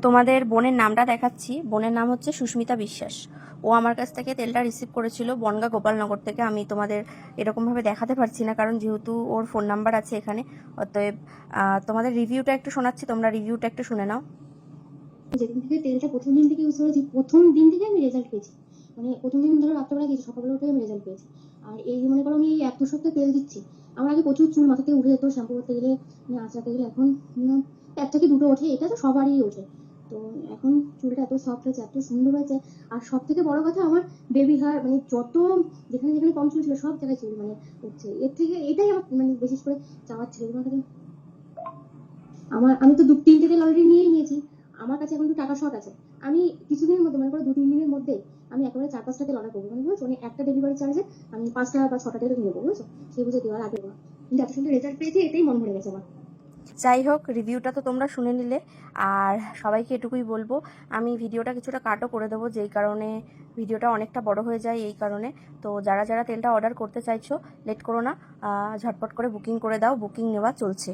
তোমাদের বোনের নামটা দেখাচ্ছি। বোনের নাম হচ্ছে সুস্মিতা বিশ্বাস। ও আমার কাছ থেকে তেলটা রিসিভ করেছিল বনগা গোপালনগর থেকে। আমি তোমাদের এরকমভাবে দেখাতে পারছি না, কারণ যেহেতু ওর ফোন নাম্বার আছে এখানে। অতএব তোমাদের রিভিউটা একটু শোনাচ্ছি, তোমরা রিভিউটা একটু শুনে নাও। যেদিন থেকে তেলটা প্রথম দিন থেকে ইউজ করেছি, প্রথম দিন থেকে আমি রেজাল্ট পেয়েছি। মানে প্রথম দিন ধরো রাত্রেবেলা গেছি, সকালবেলা উঠে আমি রেজাল্ট পেয়েছি। আর এই মনে করো আমি এই 1 সপ্তাহ তেল দিচ্ছি। আমার আগে প্রচুর চুল মাথা থেকে উঠে যেত শ্যাম্পু করতে গেলে, মানে আঁচড়াতে গেলে। এখন একটা কি দুটো ওঠে, এটা তো সবারই ওঠে। তো এখন চুলটা এত সফট হয়েছে, এত সুন্দর হয়েছে। আর সব থেকে বড় কথা, আমার বেবি হেয়ার, মানে যত যেখানে যেখানে কম চুল ছিল সব জায়গায় চুল মানে উঠছে। এর থেকে এটাই আমার মানে বিশেষ করে চাওয়ার ছিল। আমি তো 2-3টে তেল অলরেডি নিয়েছি। আমার কাছে এখন একটু টাকা শর্ট আছে। আমি কিছুদিনের মধ্যে, মনে করো 2-3 দিনের মধ্যে আমি একেবারে 4-5টা তেল অর্ডার করবো। মানে বুঝছো, মানে একটা ডেলিভারি চার্জে আমি 5টা বা 6টা তেল নিয়ে নেবো, বুঝছো। সেই বুঝে দেওয়ার আগে না, কিন্তু এত সুন্দর রেজাল্ট পেয়েছি, এটাই মন ভরে গেছে আমার। যাই হোক, রিভিউটা তো তোমরা শুনে নিলে। আর সবাইকে এটুকুই বলবো, আমি ভিডিওটা কিছুটা কাটও করে দেবো, যেই কারণে ভিডিওটা অনেকটা বড় হয়ে যায় এই কারণে। তো যারা যারা তেলটা অর্ডার করতে চাইছো, লেট করো না, ঝটপট করে বুকিং করে দাও, বুকিং নেওয়া চলছে।